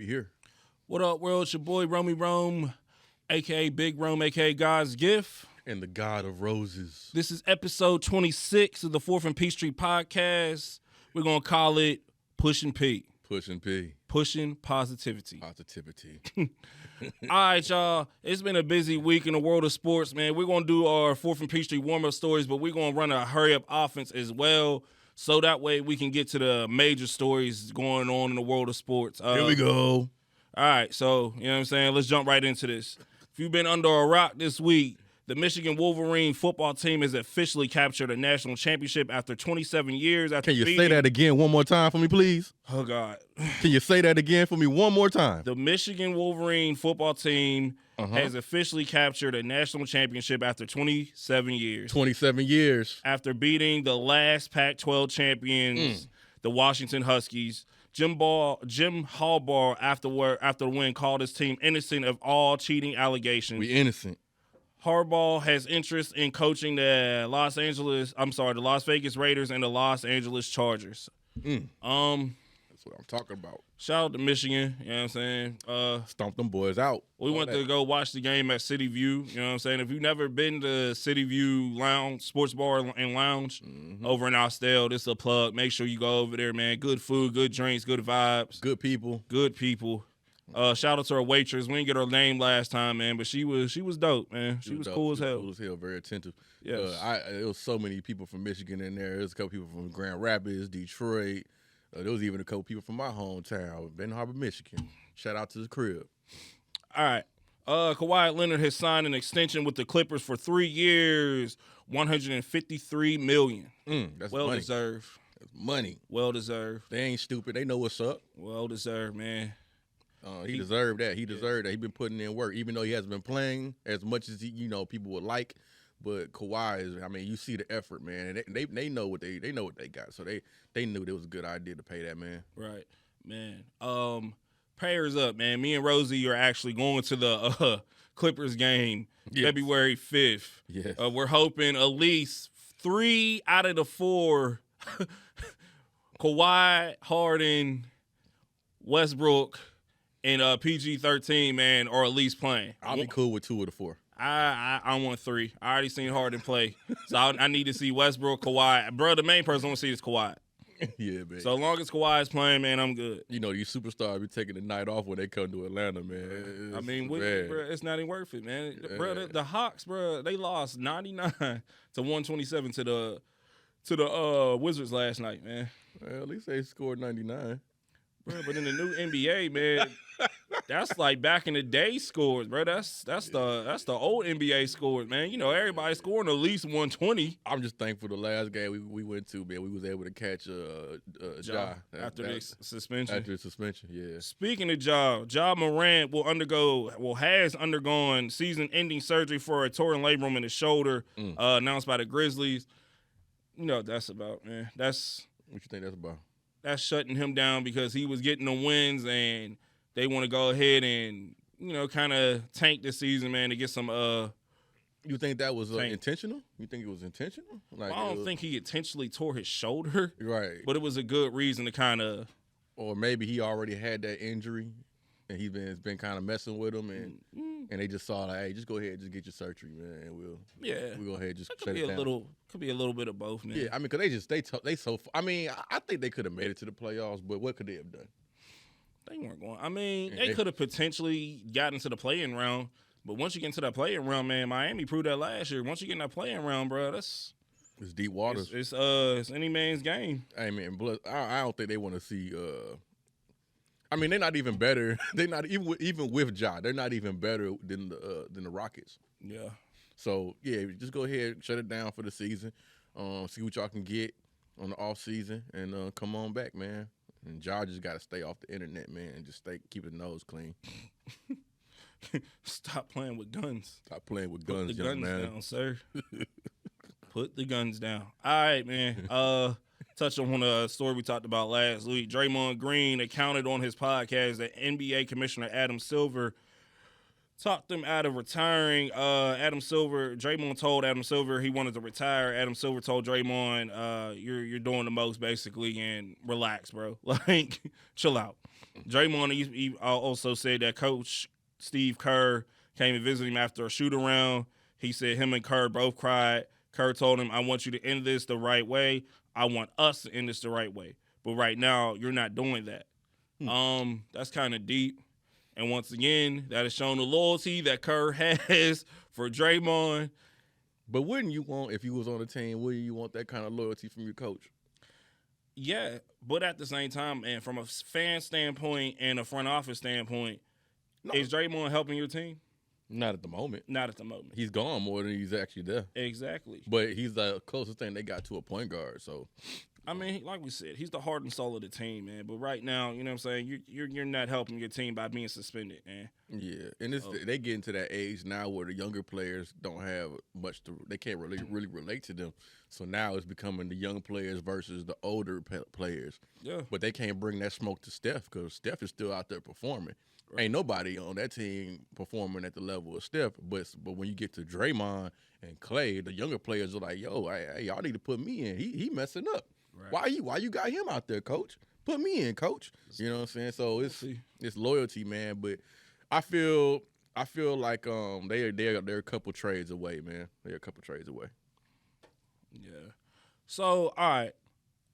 We here. What up, world? It's your boy, Romy Rome, a.k.a. Big Rome, a.k.a. God's Gift. And the God of Roses. This is episode 26 of the Fourth and Peachtree podcast. We're going to call it Pushin' P. Pushin' P. Pushing positivity. Positivity. All right, y'all. It's been a busy week in the world of sports, man. We're going to do our Fourth and Peachtree warm-up stories, but we're going to run a hurry-up offense as well, so that way we can get to the major stories going on in the world of sports. Here we go. All right, so, you know what I'm saying? Let's jump right into this. If you've been under a rock this week, the Michigan Wolverine football team has officially captured a national championship after 27 years. Can you say that again one more time for me, please? Oh, God. Can you say that again for me one more time? The Michigan Wolverine football team has officially captured a national championship after 27 years. 27 years. After beating the last Pac-12 champions, the Washington Huskies. Jim Harbaugh, after the win, called his team innocent of all cheating allegations. We innocent. Harbaugh has interest in coaching the Las Vegas Raiders and the Los Angeles Chargers. That's what I'm talking about. Shout out to Michigan, you know what I'm saying? Stomp them boys out. We went to go watch the game at City View, you know what I'm saying? If you've never been to City View Lounge, Sports Bar and Lounge over in Austell, this is a plug. Make sure you go over there, man. Good food, good drinks, good vibes. Good people. Good people. Shout out to our waitress. We didn't get her name last time, man, but she was dope, man. She was cool as hell. Cool as hell, very attentive. Yes. There was so many people from Michigan in there. There was a couple people from Grand Rapids, Detroit. There was even a couple people from my hometown, Benton Harbor, Michigan. Shout out to the crib. All right. Kawhi Leonard has signed an extension with the Clippers for 3 years, $153 million. That's well money. Deserved. That's money. Well deserved. They ain't stupid. They know what's up. Well deserved, man. He deserved that. He deserved that. He been putting in work, even though he hasn't been playing as much as people would like. But Kawhi is. I mean, you see the effort, man. And they know what they got. So they knew it was a good idea to pay that man. Right, man. Prayers up, man. Me and Rosie are actually going to the Clippers game February 5th. Yes. We're hoping at least 3 out of the 4 Kawhi, Harden, Westbrook, and PG-13, man, are at least playing. I'll be cool with 2 of the 4. I want 3. I already seen Harden play, so I need to see Westbrook, Kawhi. Bro, the main person I want to see is Kawhi. Yeah, man. So as long as Kawhi is playing, man, I'm good. You know, these superstars be taking the night off when they come to Atlanta, man. Bro, it's not even worth it, man. Yeah. Bro, the Hawks, bro, they lost 99 to 127 to the Wizards last night, man. Well, at least they scored 99. Bro, but in the new NBA, man, that's like back in the day scores, bro. That's the old NBA scores, man. You know, everybody scoring at least 120. I'm just thankful the last game we went to, man, we was able to catch Ja after the suspension. After the suspension, yeah. Speaking of Ja Morant has undergone season-ending surgery for a torn labrum in his shoulder, announced by the Grizzlies. You know what that's about, man. What you think that's about? That's shutting him down because he was getting the wins, and they want to go ahead and, kind of tank this season, man, to get some You think that was intentional? You think it was intentional? Like, I don't think he intentionally tore his shoulder. Right. But it was a good reason to kind of. Or maybe he already had that injury, and he's been kind of messing with him, and they just saw, like, hey, just go ahead and just get your surgery, man, and we'll go ahead and just shut it down. Could be a little bit of both, man. Yeah, I mean, because I think they could have made it to the playoffs, but what could they have done? They weren't going. I mean, they could have potentially gotten to the play-in round, but once you get into that play-in round, man, Miami proved that last year. Once you get in that play-in round, bro, it's deep waters. It's any man's game. Hey, man, I don't think they want to see. I mean, they're not even better. They're not even with Ja. They're not even better than the Rockets. Yeah. So yeah, just go ahead, shut it down for the season. See what y'all can get on the off season, and come on back, man. And Ja just got to stay off the internet, man, and just keep his nose clean. Stop playing with guns. Stop playing with guns, young man. Put the guns down, sir. Put the guns down. All right, man. Touch on a story we talked about last week. Draymond Green accounted on his podcast that NBA Commissioner Adam Silver talked them out of retiring. Draymond told Adam Silver he wanted to retire. Adam Silver told Draymond, you're doing the most basically, and relax, bro. Like, chill out. Draymond he also said that Coach Steve Kerr came and visited him after a shoot around. He said him and Kerr both cried. Kerr told him, I want you to end this the right way. I want us to end this the right way. But right now, you're not doing that. That's kind of deep. And once again, that has shown the loyalty that Kerr has for Draymond. But wouldn't you want, if you was on the team, wouldn't you want that kind of loyalty from your coach? Yeah, but at the same time, and from a fan standpoint and a front office standpoint, is Draymond helping your team? Not at the moment. Not at the moment. He's gone more than he's actually there. Exactly. But he's the closest thing they got to a point guard. So, I mean, like we said, he's the heart and soul of the team, man. But right now, you know what I'm saying, you're not helping your team by being suspended, man. Yeah, and they get into that age now where the younger players don't have much to. They can't really relate to them. So now it's becoming the young players versus the older players. Yeah. But they can't bring that smoke to Steph because Steph is still out there performing. Right. Ain't nobody on that team performing at the level of Steph. But when you get to Draymond and Clay, the younger players are like, yo, hey, y'all need to put me in. He messing up. Right. Why you got him out there, coach? Put me in, coach. You know what I'm saying? So it's loyalty, man. But I feel like they're a couple trades away, man. They're a couple trades away. Yeah. So, all right.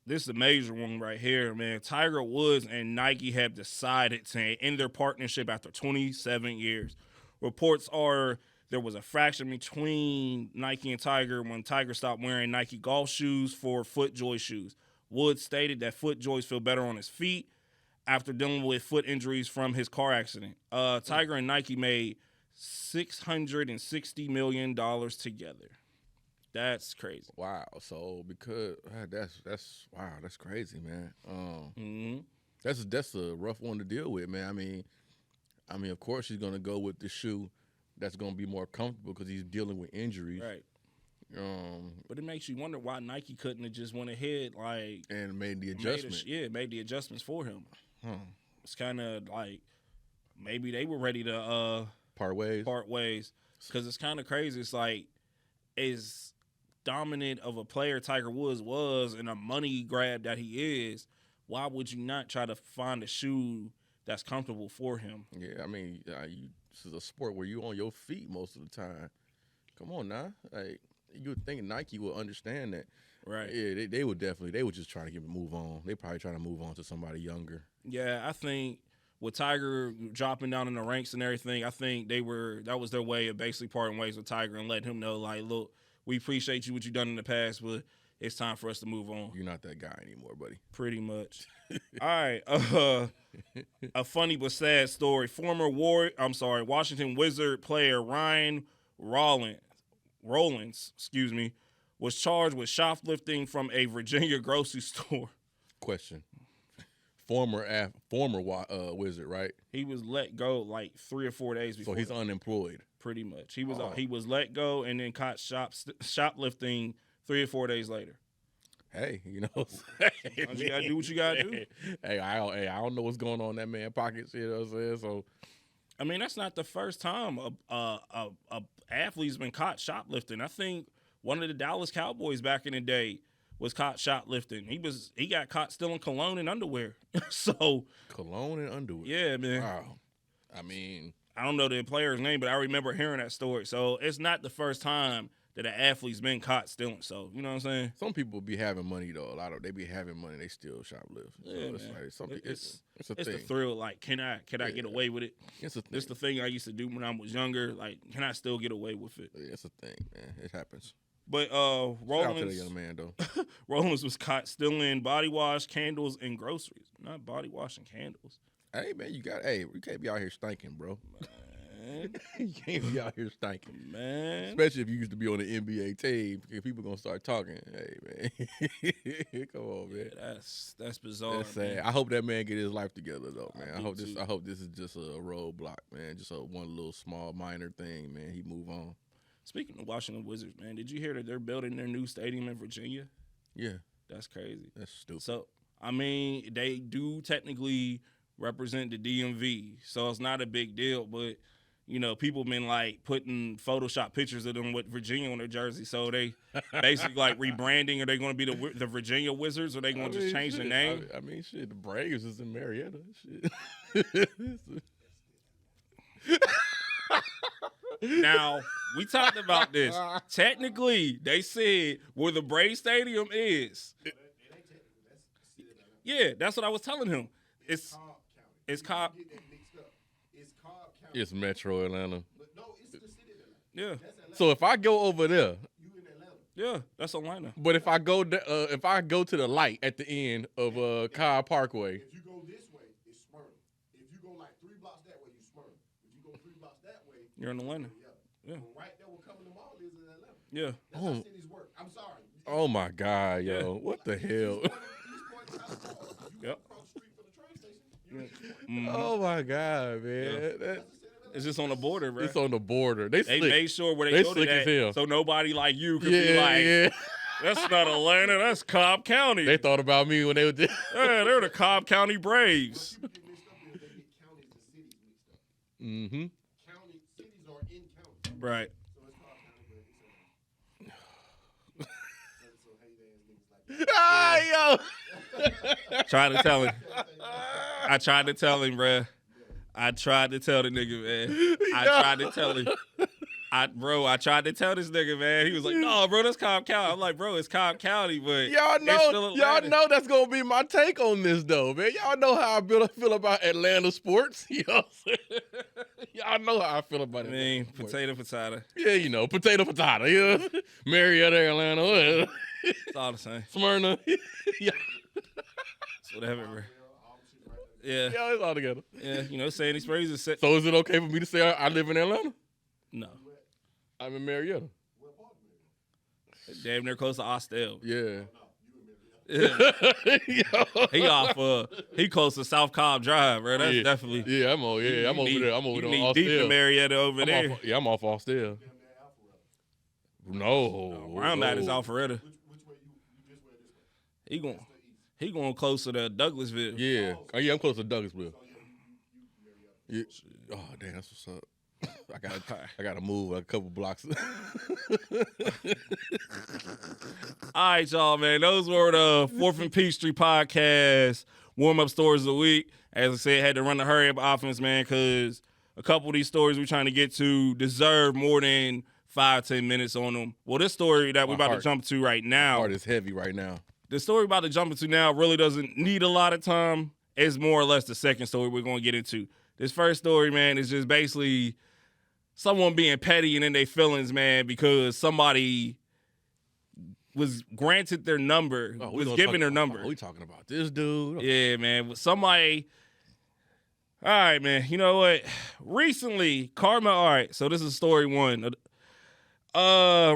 This is a major one right here, man. Tiger Woods and Nike have decided to end their partnership after 27 years. Reports are there was a fraction between Nike and Tiger when Tiger stopped wearing Nike golf shoes for FootJoy shoes. Woods stated that FootJoys feel better on his feet after dealing with foot injuries from his car accident. Tiger and Nike made $660 million together. That's crazy. Wow. So because that's crazy, man. That's a rough one to deal with, man. I mean, of course he's gonna go with the shoe that's gonna be more comfortable because he's dealing with injuries. Right. But it makes you wonder why Nike couldn't have just went ahead and made the adjustment. Made the adjustments for him. It's kind of like maybe they were ready to part ways. Because it's kind of crazy. It's like as dominant of a player Tiger Woods was and a money grab that he is, why would you not try to find a shoe that's comfortable for him? Yeah, I mean, this is a sport where you on your feet most of the time. Come on now, like you would think Nike would understand that, right? Yeah, they would definitely. They would just try to move on. They probably trying to move on to somebody younger. Yeah, I think with Tiger dropping down in the ranks and everything, I think that was their way of basically parting ways with Tiger and letting him know, like, look, we appreciate you what you've done in the past, but it's time for us to move on. You're not that guy anymore, buddy. Pretty much. All right. A funny but sad story. Washington Wizard player Ryan Rollins, was charged with shoplifting from a Virginia grocery store. Question. Former Wizard, right? He was let go like 3 or 4 days before. So he's unemployed. Pretty much. He was let go and then caught shoplifting 3 or 4 days later. Hey, you know, you gotta do what you gotta do. Hey, I don't know what's going on in that man's pockets. You know what I'm saying? So, I mean, that's not the first time a athlete's been caught shoplifting. I think one of the Dallas Cowboys back in the day was caught shoplifting. He got caught stealing cologne and underwear. So cologne and underwear. Yeah, man. Wow. I mean, I don't know the player's name, but I remember hearing that story. So it's not the first time that an athlete's been caught stealing. So you know what I'm saying? Some people be having money though. They be having money. They still shoplift. So yeah, it's a thing. It's the thrill. Like, can I get away with it? It's the thing I used to do when I was younger. Like, can I still get away with it? Yeah, it's a thing, man. It happens. But Rollins, shout out to the young man though. Rollins was caught stealing body wash, candles, and groceries. Not body wash and candles. Hey man, you can't be out here stinking, bro. Man. You can't be out here stinking, man. Especially if you used to be on the NBA team. People gonna start talking. Hey man, come on, man. Yeah, that's bizarre. That's sad. Man. I hope that man get his life together though, man. I hope this is just a roadblock, man. Just one little small minor thing, man. He move on. Speaking of Washington Wizards, man, did you hear that they're building their new stadium in Virginia? Yeah. That's crazy. That's stupid. So, I mean, they do technically represent the DMV, so it's not a big deal, but people been like putting Photoshop pictures of them with Virginia on their jersey. So they basically like rebranding. Are they going to be the Virginia Wizards, or are they going to just change the name? I mean, shit, the Braves is in Marietta. Shit. Now, we talked about this. Technically, they said where the Braves Stadium is. Yeah, that's what I was telling him. It's Cobb. It's Metro Atlanta. No, it's the city of Atlanta. Yeah. So if I go over there, You in Atlanta. Yeah, that's Atlanta. but if I go to the light at the end of Cobb Parkway, If you go this way, it's Smyrna. If you go like 3 blocks that way, you Smyrna. If you go 3 blocks that way, You're in Atlanta. yeah. Yeah. But right there, what coming to mall is in Atlanta. Yeah. That's how cities work. I'm sorry. oh my God, yo, Yeah. what the hell? East Point, South Point, you Yep. across the street from the train station. You're in East Point. Oh my God, man, It's just on the border, bro. it's on the border. They They slick. made sure where They they go to slick as hell. that, so nobody like you could Yeah, be like, yeah. that's not Atlanta, that's Cobb County. They thought about me when they were there. Yeah, they're the Cobb County Braves. What people get mixed up is they get counties and cities mixed up. Mm-hmm. Cities are in counties. Right. So it's Cobb County, but it's so hate ass niggas like that. Ah, yo. Tried to tell him. I tried to tell him, bruh. I tried to tell the nigga, man. I tried to tell him. I tried to tell this nigga, man. He was like, no, bro, that's Cobb County. I'm like, bro, it's Cobb County, but Y'all it's still know, Atlanta. that's gonna be my take on this, though, man. Y'all know how I feel about Atlanta sports. You know what I'm saying? Y'all know how I feel about I it. mean, potato. Yeah, potato. Yeah, Marietta, Atlanta, whatever. It's all the same. Smyrna. Yeah, It's whatever, bro. Yeah. yeah, it's all together. Yeah, Sandy Springs is set. So is it okay for me to say I live in Atlanta? No. I'm in Marietta. Damn near close to Austell. Yeah. Yeah. Yo. He close to South Cobb Drive, bro. That's Yeah. definitely. Yeah, I'm over there. I'm over there on You need deep in Austell. Marietta over I'm there. off, I'm off Austell. No. Where I'm at is Alpharetta. Which way you this way or this way? He going closer to Douglasville. Yeah. Oh, yeah, I'm close to Douglasville. Yeah. Oh, damn, that's what's up. I gotta move a couple blocks. All right, y'all, man. Those were the 4th and Peachtree podcast warm-up stories of the week. As I said, had to run the hurry-up offense, man, because a couple of these stories we're trying to get to deserve more than 5-10 minutes on them. Well, this story that we're about to jump to right now, Heart is heavy right now. the story we're about to jump into now really doesn't need a lot of time. It's more or less the second story we're going to get into. This first story, man, is just basically someone being petty and in their feelings, man, because somebody was granted their number, was given their number. We talking about this dude? Yeah, man. Somebody. All right, man. You know what? Recently, all right, so this is story one.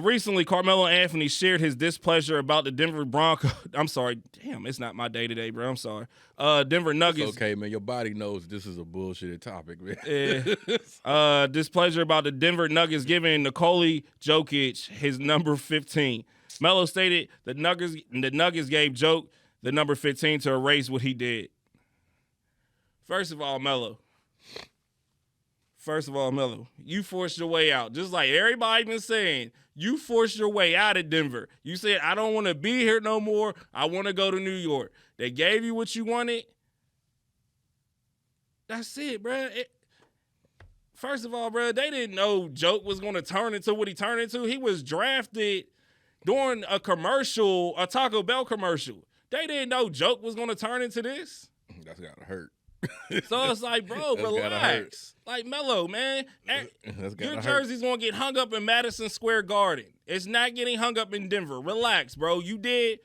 Recently, Carmelo Anthony shared his displeasure about the Denver Broncos. I'm sorry. Damn, it's not my day today, bro. I'm sorry. Denver Nuggets. It's okay, man. Your body knows this is a bullshit topic, man. Yeah. Displeasure about the Denver Nuggets giving Nikola Jokic his number 15. Melo stated the Nuggets gave Joke the number 15 to erase what he did. First of all, Melo, you forced your way out. Just like everybody been saying, you forced your way out of Denver. You said, I don't want to be here no more. I want to go to New York. They gave you what you wanted. That's it, bro. First of all, bro, they didn't know Joke was going to turn into what he turned into. He was drafted during a Taco Bell commercial. They didn't know Joke was going to turn into this. That's gotta hurt. So it's like, bro, relax. Like, Melo, man. Your jersey's going to get hung up in Madison Square Garden. It's not getting hung up in Denver. Relax, bro. You did.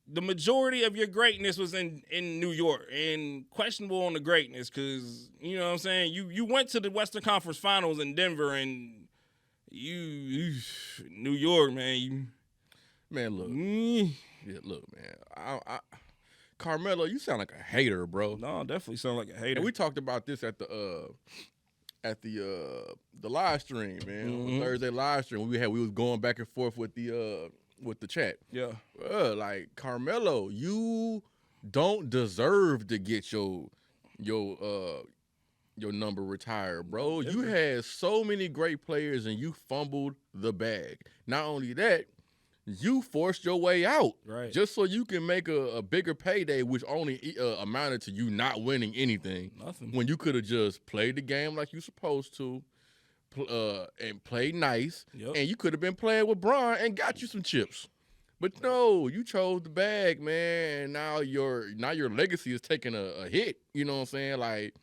The majority of your greatness was in New York, and questionable on the greatness because, you know what I'm saying, you went to the Western Conference Finals in Denver, and you New York, man. Look. Yeah, look, man. Carmelo, you sound like a hater, bro. No, definitely sound like a hater. And we talked about this at the live stream, man. Mm-hmm. On Thursday live stream, we was going back and forth with the chat. Yeah. Like, Carmelo, you don't deserve to get your your number retired, bro. You had so many great players and you fumbled the bag. Not only that, you forced your way out Right. just so you can make a bigger payday, which only amounted to you not winning anything. Nothing. When you could have just played the game like you supposed to, and played nice, Yep. and you could have been playing with Bron and got you some chips. But no, you chose the bag, man. And now your legacy is taking a hit. You know what I'm saying? Like,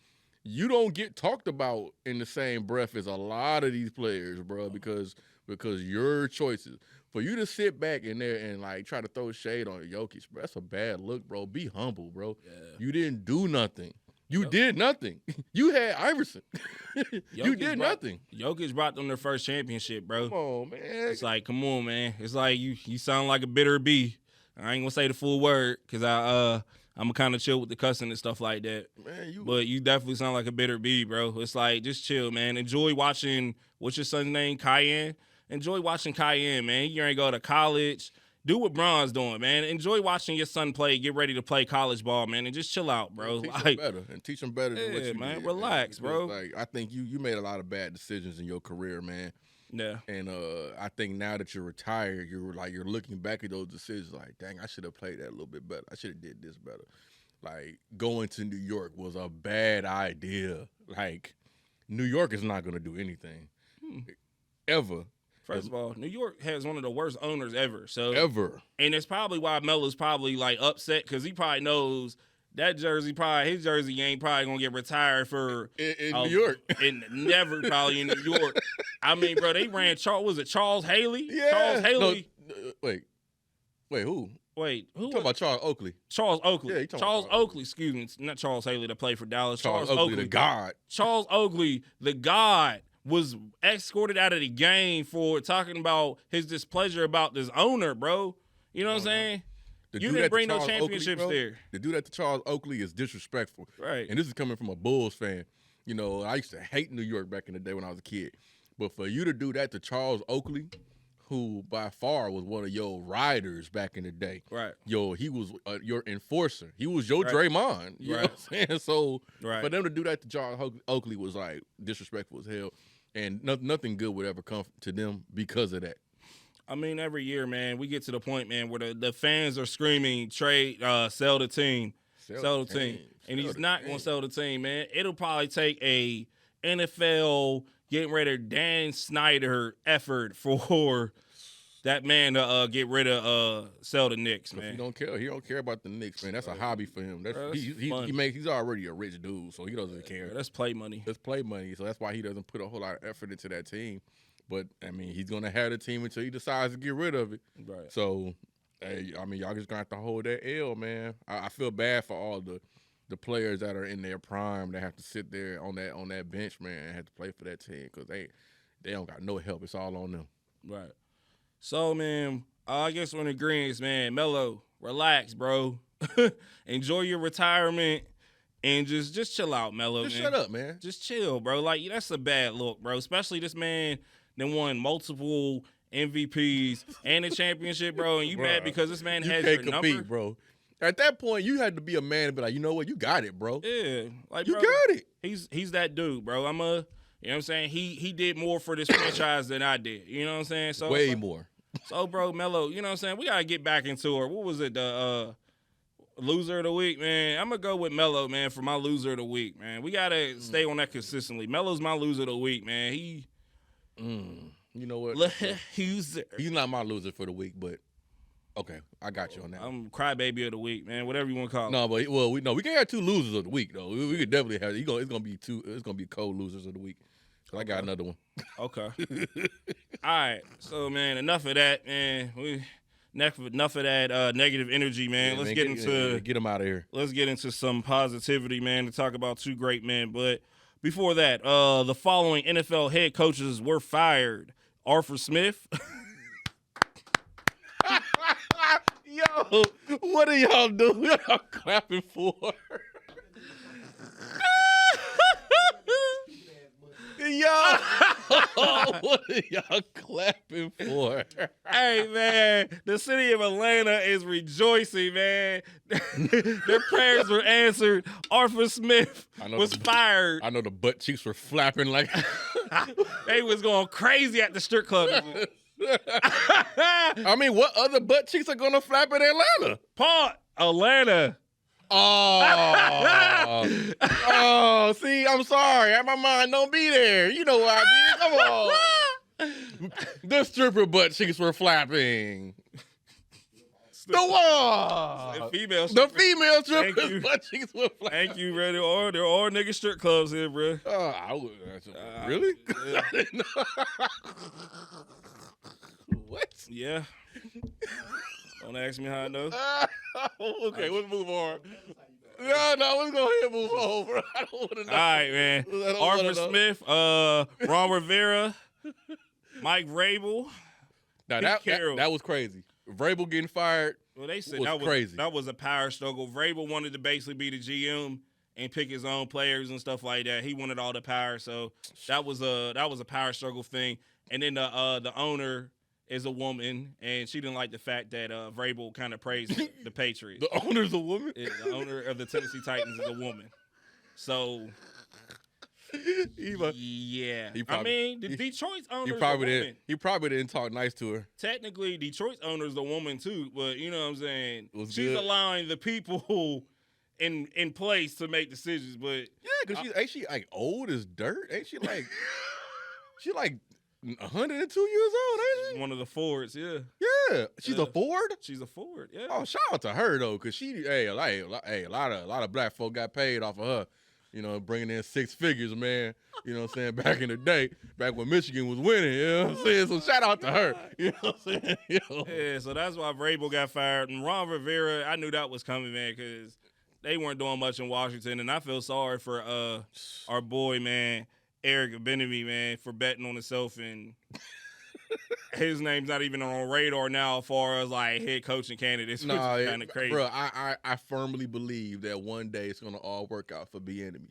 you don't get talked about in the same breath as a lot of these players, bro, because your choices. For you to sit back in there and like try to throw shade on Jokic, bro, that's a bad look, bro. Be humble, bro. Yeah. You didn't do nothing. You did nothing. You had Iverson. You did nothing. Jokic brought them their first championship, bro. Come on, man. It's like, come on, man. It's like you sound like a bitter bee. I ain't gonna say the full word because I'm kind of chill with the cussing and stuff like that. Man, But you definitely sound like a bitter bee, bro. It's like, just chill, man. Enjoy watching, what's your son's name? Cayenne. Enjoy watching Cayenne, man. You ain't go to college. Do what Bron's doing, man. Enjoy watching your son play. Get ready to play college ball, man, and just chill out, bro. Teach them better than what you man. did, Relax, bro. Like, I think you made a lot of bad decisions in your career, man. Yeah. And I think now that you're retired, you're looking back at those decisions like, dang, I should have played that a little bit better. I should have did this better. Like, going to New York was a bad idea. Like, New York is not going to do anything ever. First of all, New York has one of the worst owners ever. So Ever. And it's probably why Melo's probably like upset because he probably knows that his jersey ain't probably gonna get retired for in New York. And never probably in New York. I mean, bro, they ran Charles Haley? Yeah. Charles Haley. No, wait, who? Wait, who? Talking about Charles Oakley. Charles Oakley. Yeah, you talking Charles about Charles Oakley, excuse me. Not Charles Haley that played for Dallas. Charles Oakley, the God. Charles Oakley, the God, was escorted out of the game for talking about his displeasure about this owner, bro. You know what I'm saying? You didn't bring no championships there. To do that to Charles Oakley is disrespectful. Right. And this is coming from a Bulls fan. You know, I used to hate New York back in the day when I was a kid. But for you to do that to Charles Oakley, who by far was one of your riders back in the day. Right. He was your enforcer. He was your Right. Draymond. You know what I'm saying? So Right. for them to do that to Charles Oakley was like disrespectful as hell. And nothing good would ever come to them because of that. I mean, every year, man, we get to the point, man, where the fans are screaming, trade, sell the team. Sell the team. And he's not going to sell the team, man. It'll probably take a NFL getting rid of Dan Snyder effort for that man to get rid of sell the Knicks, man. He don't care about the Knicks, man. That's a hobby for him. Bro, He's already a rich dude, so he doesn't care. That's play money. That's play money, so that's why he doesn't put a whole lot of effort into that team. But I mean, he's gonna have the team until he decides to get rid of it. Right. So, hey, I mean, y'all just gonna have to hold that L, man. I feel bad for all the players that are in their prime that have to sit there on that bench, man, and have to play for that team because they don't got no help. It's all on them. Right. So, man, I guess we're in agreement, man. Melo, relax, bro. Enjoy your retirement and just chill out, Melo. Just man. shut up, man. Just chill, bro. Like, that's a bad look, bro. Especially this man that won multiple MVPs and a championship, bro. And you mad because this man has your number, bro. At that point, you had to be a man and be like, you know what, you got it, bro. Yeah, like you bro, got it. He's that dude, bro. You know what I'm saying? He did more for this franchise than I did. You know what I'm saying? So way more. So, bro, Melo, you know what I'm saying? We got to get back into her. What was it? The loser of the week, man? I'm going to go with Melo, man, for my loser of the week, man. We got to stay on that consistently. Melo's my loser of the week, man. You know what? He's not my loser for the week, but okay, I got you on that. I'm crybaby of the week, man. Whatever you want to call it. No, but we can't have two losers of the week though. We could definitely have. It's gonna be two. It's gonna be co-losers of the week. So I got another one. Okay. All right. So, man, enough of that, man. Enough of that negative energy, man. Let's get into get them out of here. Let's get into some positivity, man, to talk about two great men. But before that, the following NFL head coaches were fired: Arthur Smith. Yo, what are y'all doing? What y'all clapping for? Yo, What are y'all clapping for? Hey, man, the city of Atlanta is rejoicing, man. Their prayers were answered. Arthur Smith was fired. I know the butt cheeks were flapping like. They was going crazy at the strip club. I mean, what other butt cheeks are gonna flap in Atlanta? Atlanta. Oh, see, I'm sorry. My mind don't be there. You know what I mean? Come on. The stripper butt cheeks were flapping. The female strippers butt cheeks were flapping. Thank you, bro. There are nigga strip clubs here, bro. Really? Yeah. I didn't know. What? Yeah. Don't ask me how I know. Okay, let's move on. No, let's go ahead and move on, bro. I don't want to know. All right, man. Arthur Smith, Ron Rivera, Mike Vrabel. Now that was crazy. Vrabel getting fired. Well, they said was crazy. That was a power struggle. Vrabel wanted to basically be the GM and pick his own players and stuff like that. He wanted all the power, so that was a power struggle thing. And then the owner is a woman, and she didn't like the fact that Vrabel kind of praised the Patriots. The owner's a woman? The owner of the Tennessee Titans is a woman. So, yeah. Detroit's owner is a woman. He probably didn't talk nice to her. Technically, Detroit's owner is a woman, too, but you know what I'm saying? She's good. allowing the people in place to make decisions, but... Yeah, because ain't she like old as dirt? Ain't she like... she like... 102 years old, ain't she? One of the Fords, yeah. Yeah, she's a Ford. She's a Ford, yeah. Oh, shout out to her though, cause a lot of black folk got paid off of her. You know, bringing in 6 figures, man. You know what I'm saying? Back in the day, back when Michigan was winning. You know what I'm saying? So shout out to her. You know what I'm saying? Yeah, so that's why Vrabel got fired, and Ron Rivera. I knew that was coming, man, because they weren't doing much in Washington, and I feel sorry for our boy, man. Eric Benemy, man, for betting on himself, and his name's not even on radar now as far as like head coaching candidates, which is kind of crazy. Bro, I firmly believe that one day it's gonna all work out for Benemy.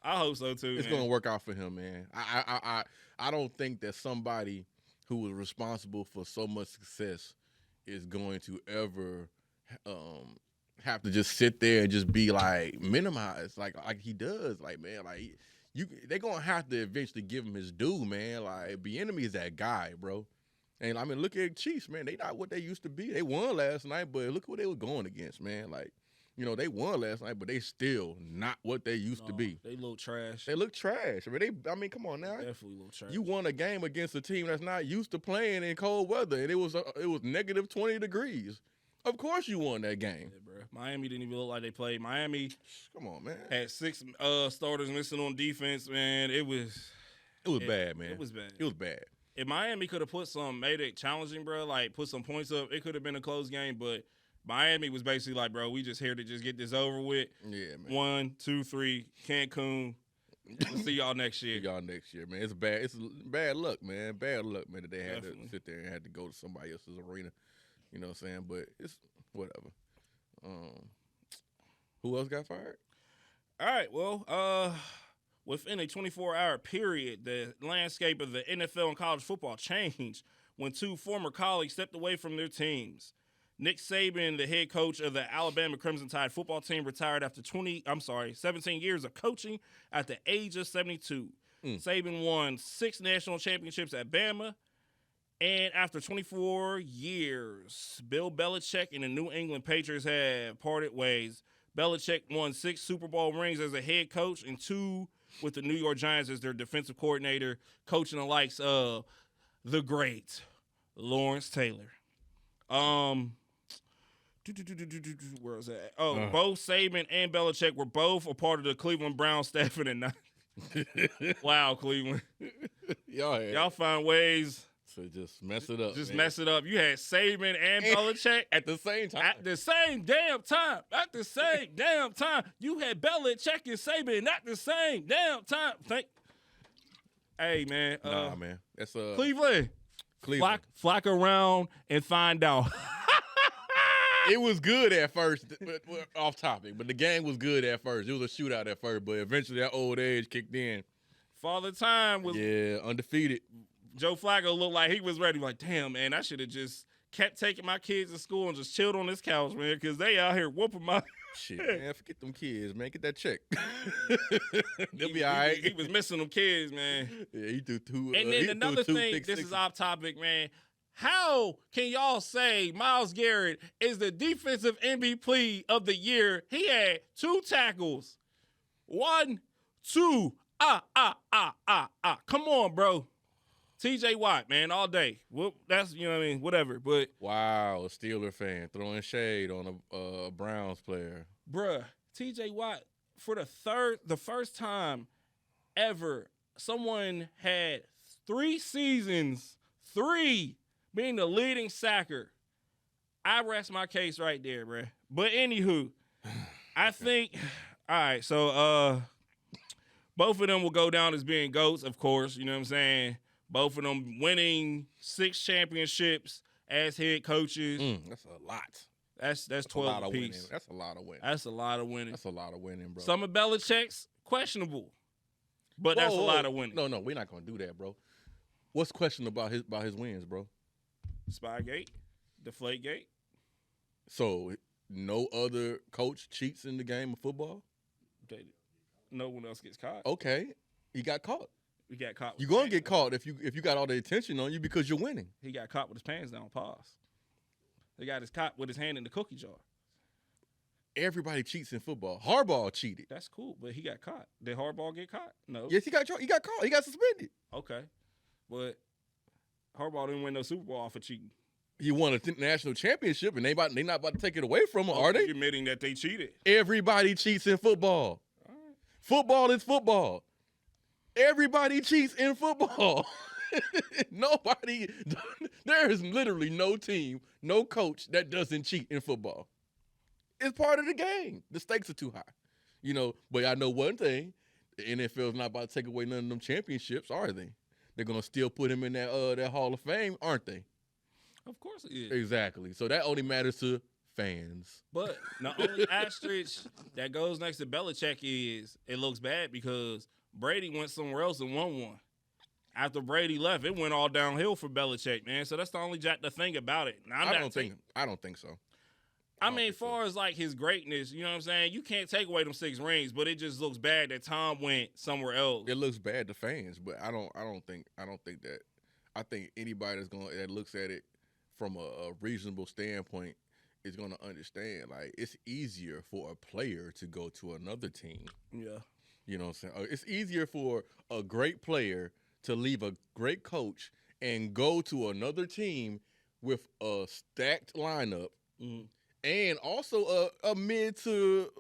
I hope so too. It's gonna work out for him, man. I don't think that somebody who was responsible for so much success is going to ever have to just sit there and just be like minimized like he does. Like, man, like. They're gonna have to eventually give him his due, man. Like, Bieniemy is that guy, bro. And I mean, look at Chiefs, man. They not what they used to be. They won last night, but look what they were going against, man. Like, you know, they won last night, but they still not what they used to be. They look trash. They look trash. I mean, come on now. Definitely look trash. You won a game against a team that's not used to playing in cold weather, and it was negative 20 degrees. Of course you won that game. Yeah, bro. Miami didn't even look like they played. Miami, come on, man, had 6 starters missing on defense, man. It was bad, man. It was bad. It was bad. If Miami could have made it challenging, bro, like put some points up, it could have been a close game, but Miami was basically like, bro, we just here to just get this over with. Yeah, man. 1, 2, 3, Cancun. We'll see y'all next year. Man. It's bad luck, man. Bad luck, man, that they had to sit there and had to go to somebody else's arena. You know what I'm saying? But it's whatever. Who else got fired? All right, well, within a 24-hour period, the landscape of the NFL and college football changed when 2 former colleagues stepped away from their teams. Nick Saban, the head coach of the Alabama Crimson Tide football team, retired after 17 years of coaching at the age of 72. Saban won 6 national championships at Bama. And after 24 years, Bill Belichick and the New England Patriots have parted ways. Belichick won 6 Super Bowl rings as a head coach and 2 with the New York Giants as their defensive coordinator, coaching the likes of the great Lawrence Taylor. Where was that? Both Saban and Belichick were both a part of the Cleveland Browns staff in the night. Wow, Cleveland. Y'all find ways to just mess it up. Mess it up. You had Saban and Belichick at the same time. At the same damn time. At the same damn time. You had Belichick and Saban at the same damn time. Hey, man. Nah, man. That's Cleveland. Flock around and find out. It was good at first, off topic, but the game was good at first. It was a shootout at first, but eventually that old age kicked in. Father Time was... Yeah, undefeated. Joe Flacco looked like he was ready. Like, damn, man, I should have just kept taking my kids to school and just chilled on this couch, man, because they out here whooping my Shit, man, forget them kids, man. Get that check. They'll be all right. He was missing them kids, man. Yeah, he threw two. And then another thing, this is off topic, man. How can y'all say Myles Garrett is the defensive MVP of the year? He had 2 tackles. 1, 2. Come on, bro. TJ Watt, man, all day. Well, that's, you know what I mean, whatever. But wow, a Steeler fan throwing shade on a Browns player. Bruh, TJ Watt, for the first time ever, someone had 3 seasons, 3, being the leading sacker. I rest my case right there, bruh. But anywho, I think, all right, so both of them will go down as being GOATs, of course, you know what I'm saying? Both of them winning 6 championships as head coaches. That's a lot. That's 12 apiece. That's a lot of winning. That's a lot of winning. That's a lot of winning, bro. Some of Belichick's questionable, but that's a lot of winning. No, we're not gonna do that, bro. What's questionable about his wins, bro? Spygate, Deflategate. So no other coach cheats in the game of football? No one else gets caught. Okay, he got caught. We got caught. You're gonna get caught if you got all the attention on you because you're winning. He got caught with his pants down. Pause. He got his caught with his hand in the cookie jar. Everybody cheats in football. Harbaugh cheated. That's cool, but he got caught. Did Harbaugh get caught? No. Yes, he got caught. He got suspended. Okay, but Harbaugh didn't win no Super Bowl for cheating. He won a national championship, and they not about to take it away from him, are they? Admitting that they cheated. Everybody cheats in football. All right. Football is football. Everybody cheats in football. Nobody. There is literally no team, no coach that doesn't cheat in football. It's part of the game. The stakes are too high, you know. But I know one thing: the NFL is not about to take away none of them championships, are they? They're gonna still put him in that Hall of Fame, aren't they? Of course it is. Exactly. So that only matters to fans. But the only asterisk that goes next to Belichick is it looks bad because Brady went somewhere else and won one. After Brady left, it went all downhill for Belichick, man. So that's the only the thing about it. Now, I don't think so. I mean, as far as like his greatness, you know what I'm saying? You can't take away them 6 rings, but it just looks bad that Tom went somewhere else. It looks bad to fans, but I don't think that. I think anybody that looks at it from a reasonable standpoint is going to understand. Like, it's easier for a player to go to another team. Yeah. You know what I'm saying? It's easier for a great player to leave a great coach and go to another team with a stacked lineup and also a mid to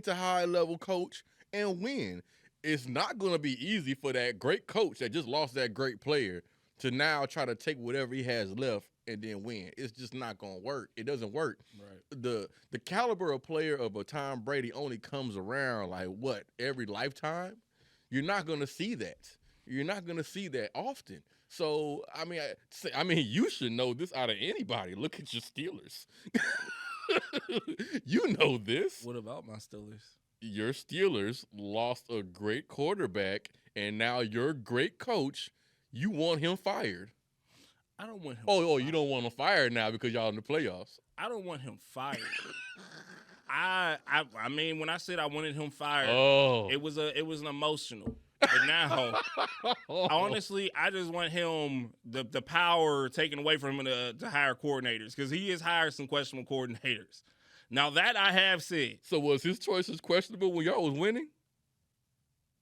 high level coach and win. It's not going to be easy for that great coach that just lost that great player to now try to take whatever he has left and then win. It's just not going to work. It doesn't work. Right. The caliber of player of a Tom Brady only comes around like what, every lifetime? You're not going to see that. You're not going to see that often. So, I mean, you should know this out of anybody. Look at your Steelers. You know this. What about my Steelers? Your Steelers lost a great quarterback, and now your great coach, you want him fired. I don't want him fired. You don't want him fired now because y'all in the playoffs. I don't want him fired. I mean, when I said I wanted him fired, it was an emotional. But now, honestly, I just want him the power taken away from him to hire coordinators because he has hired some questionable coordinators. Now that I have said. So was his choices questionable when y'all was winning?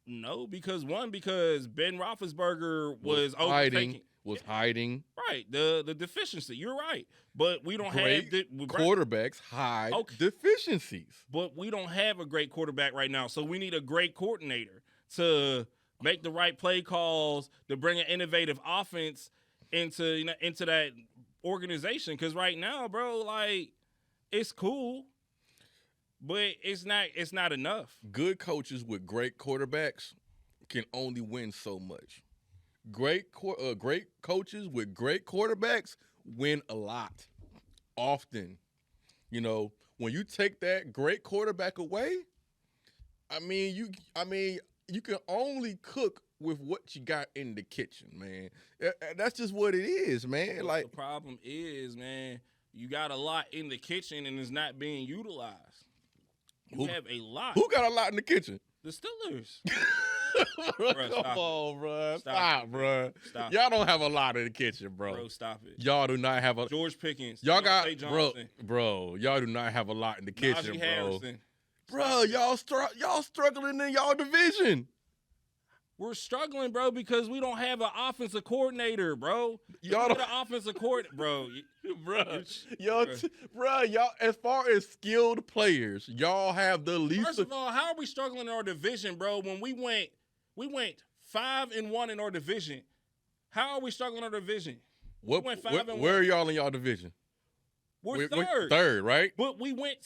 No, because Ben Roethlisberger was hiding. Right, the deficiency. You're right, but we don't have quarterbacks hide deficiencies. But we don't have a great quarterback right now, so we need a great coordinator to make the right play calls, to bring an innovative offense into that organization. Because right now, bro, like it's cool, but it's not enough. Good coaches with great quarterbacks can only win so much. Great coaches with great quarterbacks win a lot, often. You know, when you take that great quarterback away, you can only cook with what you got in the kitchen, man. That's just what it is, man. But Like the problem is, man, you got a lot in the kitchen and it's not being utilized. You have a lot. who got a lot in the kitchen? The Steelers. Come stop on, bro. Stop Stop, it. bro. Stop Y'all don't have a lot in the kitchen, bro. Bro, stop it. Y'all do not have a. George Pickens. Y'all got, Deontay bro. Johnson, Bro, y'all do not have a lot in the kitchen, Najee bro. Harrison. Bro, y'all struggling in y'all division. We're struggling, bro, because we don't have an offensive coordinator, bro. Y'all Y'all don't- an offensive coordinator, bro. Y'all, as far as skilled players, y'all have the least. First of all, how are we struggling in our division, bro? When we went 5-1 in our division. How are we struggling in our division? What, we went 5-1. where are y'all in y'all division? We're third. Third, right? But we went.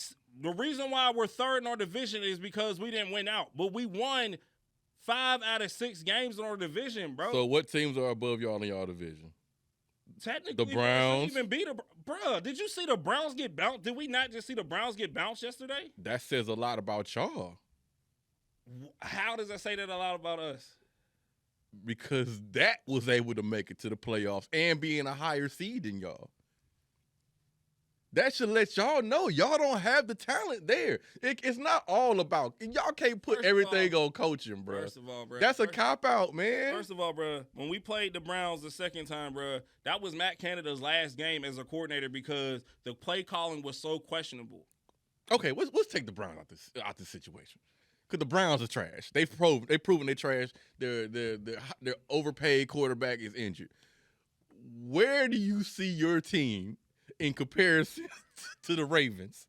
The reason why we're third in our division is because we didn't win out. But we won 5 out of 6 games in our division, bro. So what teams are above y'all in y'all division? Technically, The Browns. Even beat bro. Did you see the Browns get bounced? Did we not just see the Browns get bounced yesterday? That says a lot about y'all. How does that say that a lot about us? Because that was able to make it to the playoffs and be in a higher seed than y'all. That should let y'all know y'all don't have the talent there. It's not all about y'all can't put First of everything all- on coaching, bro. First of all, bro. That's a cop out, man. First of all, bro, when we played the Browns the second time, bro, that was Matt Canada's last game as a coordinator because the play calling was so questionable. Okay, let's take the Browns out this situation. Because the Browns are trash. They've proven they're trash. Their overpaid quarterback is injured. Where do you see your team in comparison to the Ravens?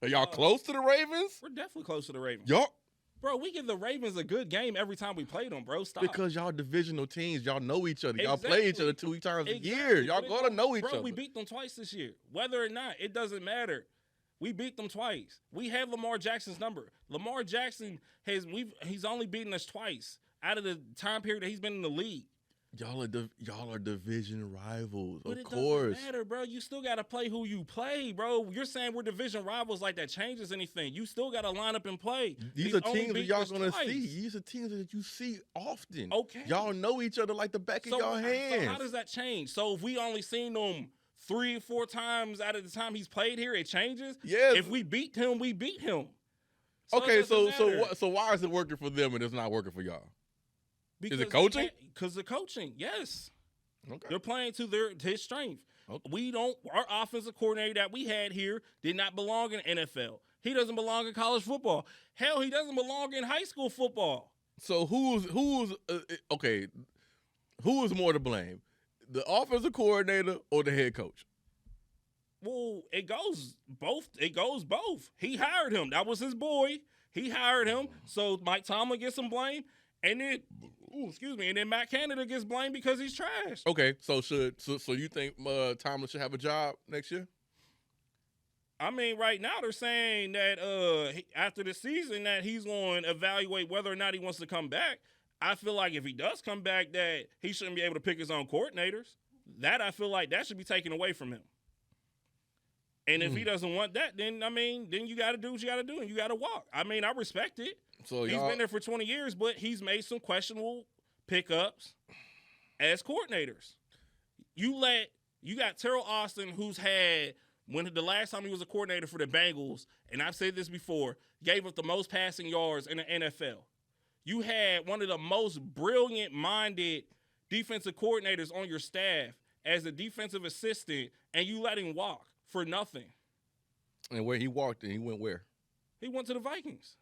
Are y'all close to the Ravens? We're definitely close to the Ravens. Y'all, Bro, we give the Ravens a good game every time we play them, bro. Stop. because y'all divisional teams, y'all know each other. Y'all play each Exactly. other 2 times a Exactly. year. Y'all But it gonna don't- know each bro, other. we beat them twice this year. Whether or not, it doesn't matter. We beat them twice. We have Lamar Jackson's number. Lamar Jackson he's only beaten us twice out of the time period that he's been in the league. Y'all are division rivals, But of it course. doesn't matter, bro. You still got to play who you play, bro. You're saying we're division rivals like that changes anything. You still got to line up and play. These He's are only teams that beaten y'all us gonna twice. see. These are teams that you see often. Okay. Y'all know each other like the back of y'all hands. So how does that change? So if we only seen them 3 or 4 times out of the time he's played here, it changes? Yes. If we beat him, we beat him. So Okay, it doesn't matter. so why is it working for them and it's not working for y'all? Because it coaching? Because the coaching, yes. Okay. They're playing to his strength. Okay. Our offensive coordinator that we had here did not belong in NFL. He doesn't belong in college football. Hell, he doesn't belong in high school football. So who's okay? Who is more to blame, the offensive coordinator or the head coach? Well, it goes both. He hired him. That was his boy. He hired him. So Mike Tomlin gets some blame. And then, and then Matt Canada gets blamed because he's trash. Okay, so you think Tomlin should have a job next year? I mean, right now they're saying that after the season that he's going to evaluate whether or not he wants to come back. I feel like if he does come back, that he shouldn't be able to pick his own coordinators. That I feel like that should be taken away from him. And if he doesn't want that, then you got to do what you got to do, and you got to walk. I mean, I respect it. So He's been there for 20 years, but he's made some questionable pickups as coordinators. You got Terrell Austin, who's had, when the last time he was a coordinator for the Bengals, and I've said this before, gave up the most passing yards in the NFL. You had one of the most brilliant-minded defensive coordinators on your staff as a defensive assistant, and you let him walk for nothing. And where he walked, and he went where? He went to the Vikings.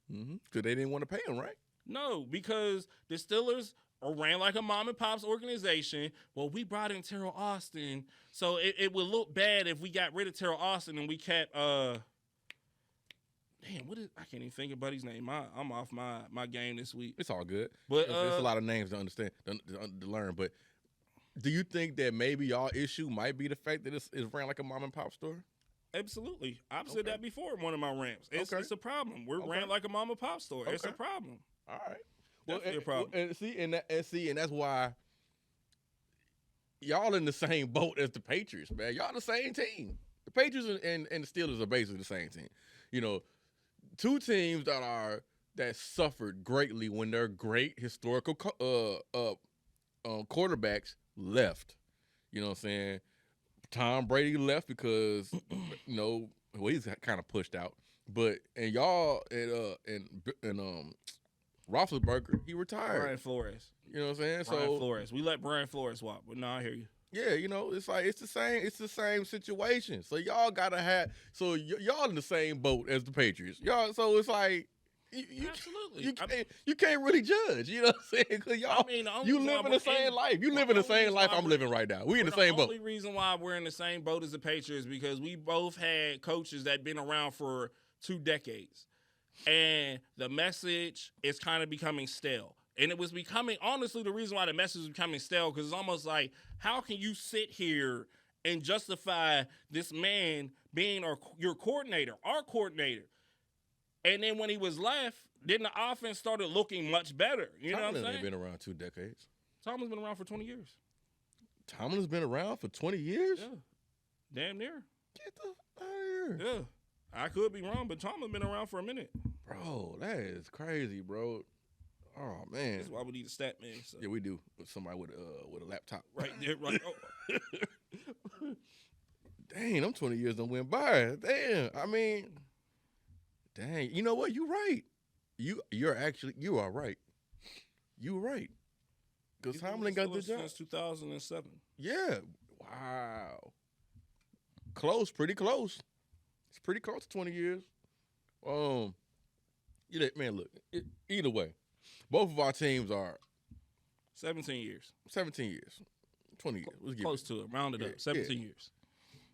Because they didn't want to pay him, right? No, because the Steelers ran like a mom and pop's organization. Well, we brought in Terrell Austin, so it would look bad if we got rid of Terrell Austin and we kept I can't even think of Buddy's name. I'm off my game this week. It's all good. But it's a lot of names to understand to learn. But do you think that maybe y'all issue might be the fact that it's ran like a mom and pop store? Absolutely. I've said that before in one of my rants. It's a problem. We're ran like a mom and pop store. It's a problem. All right. Definitely a problem. And that's why y'all in the same boat as the Patriots, man. Y'all the same team. The Patriots and the Steelers are basically the same team. You know, 2 teams that are that suffered greatly when their great historical quarterbacks left. You know what I'm saying? Tom Brady left because well, he's kind of pushed out. But and y'all and Roethlisberger, he retired. Brian Flores. You know what I'm saying? Brian Flores. We let Brian Flores walk, but no, I hear you. Yeah, it's like it's the same situation. So y'all gotta have y'all in the same boat as the Patriots. Y'all, so it's like Absolutely. You can't really judge. You know what I'm saying? Because y'all, you live in the same life. You live in the same life I'm living right now. We in the same boat. The only reason why we're in the same boat as the Patriots is because we both had coaches that been around for 2 decades, and the message is kind of becoming stale. And it was becoming, honestly, the reason why the message was becoming stale, because it's almost like, how can you sit here and justify this man being your coordinator, our coordinator? And then when he was left, then the offense started looking much better. You know what I'm saying? Tomlin's been around 2 decades. Tomlin's been around for 20 years. Tomlin's been around for 20 years? Yeah. Damn near. Get the out of here. Yeah. I could be wrong, but Tomlin's been around for a minute. Bro, that is crazy, bro. Oh, man. That's why we need a stat man. So. Yeah, we do. Somebody with a laptop. Right there, right. Oh. Dang, them 20 years done went by. Damn. I mean, dang. You know what? You're right. You are right. You're right. Because Tomlin got the job since 2007. Yeah. Wow. Close, pretty close. It's pretty close to 20 years. Man, look. Either way, both of our teams are 17 years. 17 years. 20 years. Let's close to it. Round it up. 17 years.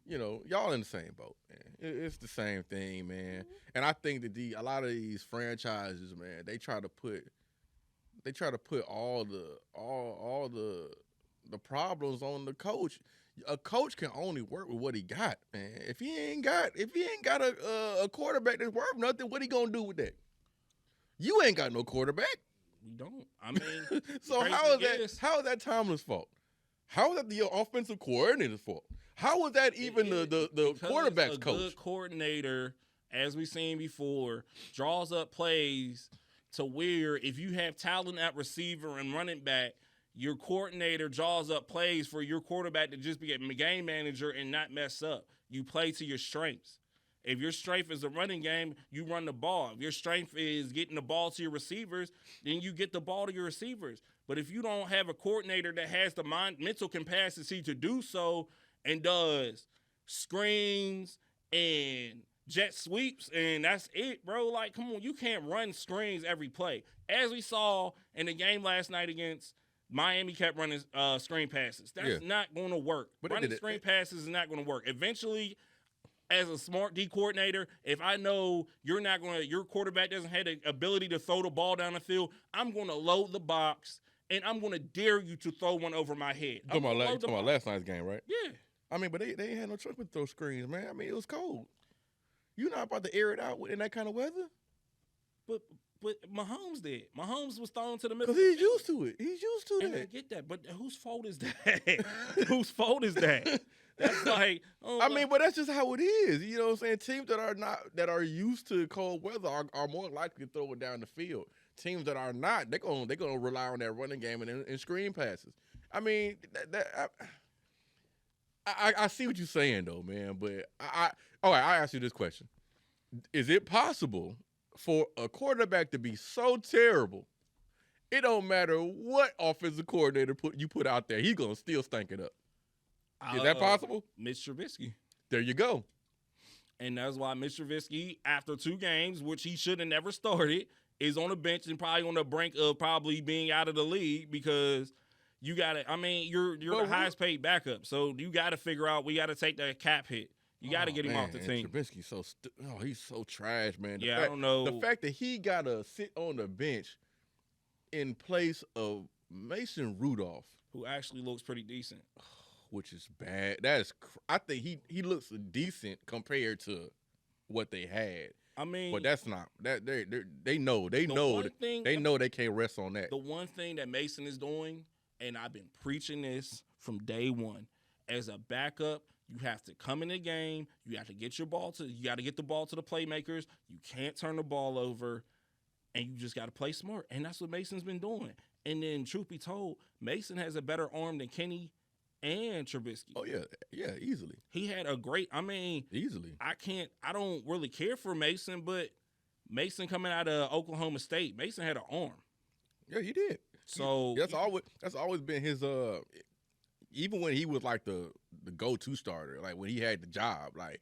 You know, y'all in the same boat, man. It's the same thing, man. And I think that a lot of these franchises, man, they try to put all the problems on the coach. A coach can only work with what he got, man. If he ain't got a quarterback that's worth nothing, what he gonna do with that? You ain't got no quarterback. We don't. I mean, so how is that Tomlin's fault? How is that the offensive coordinator's fault? How was that even the quarterback's coach? A good coordinator, as we've seen before, draws up plays to where if you have talent at receiver and running back, your coordinator draws up plays for your quarterback to just be a game manager and not mess up. You play to your strengths. If your strength is a running game, you run the ball. If your strength is getting the ball to your receivers, then you get the ball to your receivers. But if you don't have a coordinator that has the mental capacity to do so and does screens and jet sweeps, and that's it, bro. Like, come on, you can't run screens every play. As we saw in the game last night against Miami, kept running screen passes. That's not going to work. But running screen passes is not going to work. Eventually, as a smart D coordinator, if I know your quarterback doesn't have the ability to throw the ball down the field, I'm going to load the box and I'm going to dare you to throw one over my head. You talking about last night's game, right? Yeah. I mean, but they ain't had no choice but throw screens, man. I mean, it was cold. You're not about to air it out in that kind of weather. But Mahomes did. Mahomes was thrown to the middle. Because he's used to it. He's used to and that. I get that. But whose fault is that? Whose fault is that? That's like, I mean, but that's just how it is. You know what I'm saying? Teams that are used to cold weather are more likely to throw it down the field. Teams that are not, they're gonna rely on that running game and screen passes. I mean, I see what you're saying though, man. But I ask you this question: is it possible for a quarterback to be so terrible, it don't matter what offensive coordinator you put out there, he's gonna still stink it up? Is that possible? Mitch Trubisky. There you go. And that's why Mitch Trubisky, after 2 games, which he should have never started, is on the bench and probably on the brink of probably being out of the league because you got to – I mean, you're the highest paid backup. So you got to figure out – we got to take that cap hit. You got to get him off the team. Trubisky's he's so trash, man. I don't know. The fact that he got to sit on the bench in place of Mason Rudolph. Who actually looks pretty decent. Which is bad. I think he looks decent compared to what they had. I mean, but that's not that they know they can't rest on that. The one thing that Mason is doing, and I've been preaching this from day one, as a backup, you have to come in the game. You have to get the ball to the playmakers. You can't turn the ball over. and you just got to play smart. And that's what Mason's been doing. And then, truth be told, Mason has a better arm than Kenny and Trubisky. Oh yeah, easily. He had a great. I mean, easily. I don't really care for Mason, but Mason coming out of Oklahoma State, Mason had an arm. Yeah, he did. So that's always been his. Even when he was like the go-to starter, like when he had the job, like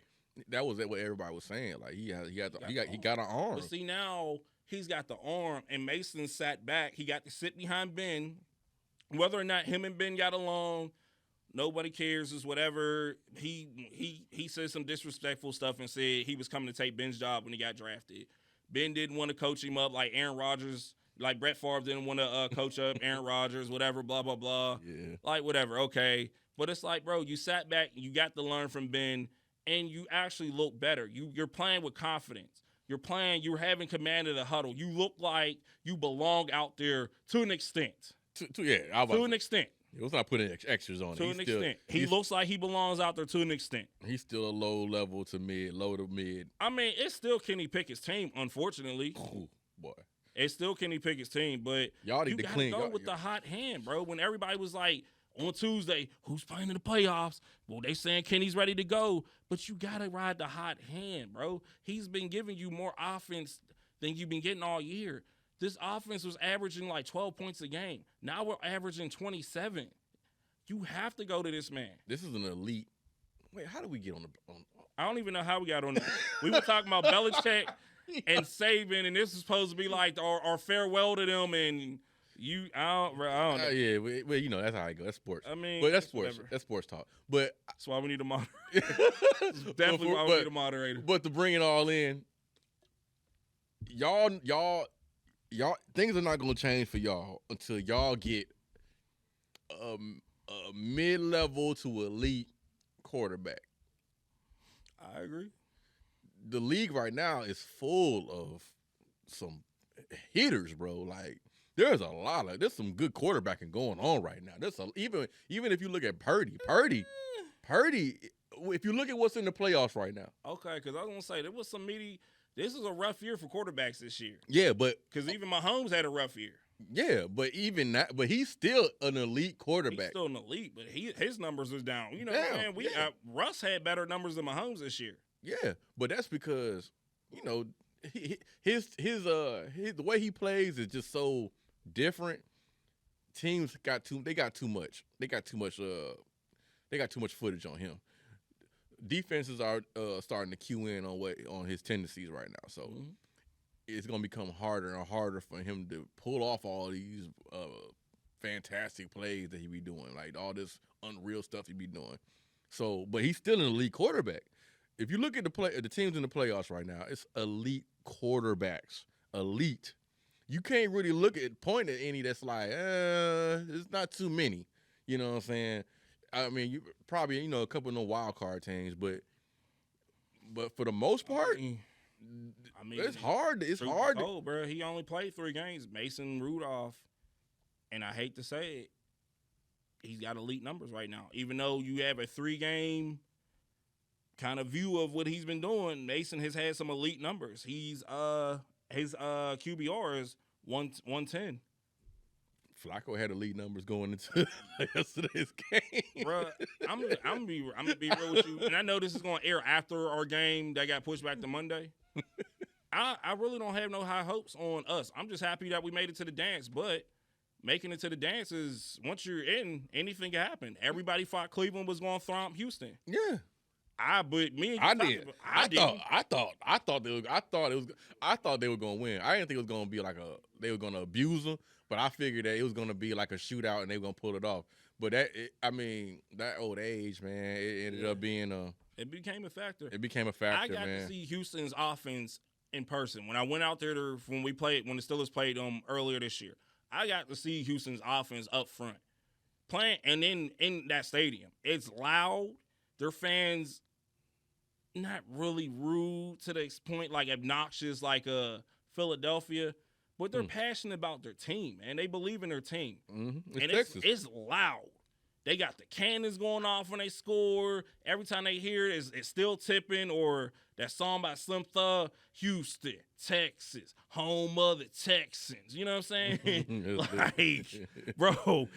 that was what everybody was saying. Like he got an arm. But see, now he's got the arm, and Mason sat back. He got to sit behind Ben. Whether or not him and Ben got along, nobody cares. Is whatever. He said some disrespectful stuff and said he was coming to take Ben's job when he got drafted. Ben didn't want to coach him up like Aaron Rodgers. Like Brett Favre didn't want to coach up Aaron Rodgers, whatever, blah, blah, blah. Yeah. Like, whatever, okay. But it's like, bro, you sat back, you got to learn from Ben, and you actually look better. You're playing with confidence. You're having command of the huddle. You look like you belong out there to an extent. To an extent. Let's not put any extras on it. To an extent. He looks like he belongs out there to an extent. He's still a low to mid. I mean, it's still Kenny Pickett's team, unfortunately. Ooh, boy. It's still Kenny Pickett's team, but y'all need to clean. Go with the hot hand, bro. When everybody was like on Tuesday, who's playing in the playoffs? Well, they saying Kenny's ready to go, but you gotta ride the hot hand, bro. He's been giving you more offense than you've been getting all year. This offense was averaging like 12 points a game. Now we're averaging 27. You have to go to this man. This is an elite. Wait, how did we get on the? I don't even know how we got on. We were talking about Belichick and Saban, and this is supposed to be like our farewell to them. And I don't know. Yeah, well, you know that's how I go. That's sports. I mean, but that's sports. Whatever. That's sports talk. But that's why we need a moderator. Definitely why we need a moderator. But to bring it all in, y'all, things are not gonna change for y'all until y'all get a mid-level to elite quarterback. I agree. The league right now is full of some hitters, bro. Like there's some good quarterbacking going on right now. Even if you look at Purdy. If you look at what's in the playoffs right now. Okay, because I was gonna say there was some meaty. This is a rough year for quarterbacks this year. Yeah, but because even Mahomes had a rough year. Yeah, but even that, but he's still an elite quarterback. He's still an elite, but his numbers was down. You know, man, Russ had better numbers than Mahomes this year. Yeah, but that's because his the way he plays is just so different. Teams got too much. They got too much footage on him. Defenses are starting to cue in on his tendencies right now. So it's gonna become harder and harder for him to pull off all these fantastic plays that he be doing, like all this unreal stuff he be doing. So, but he's still an elite quarterback. If you look at the teams in the playoffs right now, it's elite quarterbacks. Elite. You can't really point at any that's like, it's not too many. You know what I'm saying? I mean, you probably, a couple of no wild card teams, but for the most part, I mean, it's hard. It's hard. Oh, bro, he only played 3 games. Mason Rudolph, and I hate to say it, he's got elite numbers right now. Even though you have a 3-game kind of view of what he's been doing, Mason has had some elite numbers. His QBR is 110. Flacco had elite numbers going into yesterday's game. Bro, I'm gonna be real with you, and I know this is gonna air after our game that got pushed back to Monday. I really don't have no high hopes on us. I'm just happy that we made it to the dance, but making it to the dance is, once you're in, anything can happen. Everybody thought Cleveland was gonna thwomp Houston. Yeah. I thought they were gonna win. I didn't think it was gonna be they were gonna abuse them, but I figured that it was gonna be like a shootout and they were gonna pull it off. But that old age, man, it ended up being it became a factor. It became a factor. I got to see Houston's offense in person when I went out there when the Steelers played them earlier this year. I got to see Houston's offense up front playing, and then in that stadium, it's loud. Their fans not really rude to the point like obnoxious like Philadelphia, but they're passionate about their team, and they believe in their team. Mm-hmm. And it's loud. They got the cannons going off when they score. Every time they hear it, it's still tipping, or That song by Slim Thug, Houston, Texas, home of the Texans. You know what I'm saying? Like, bro,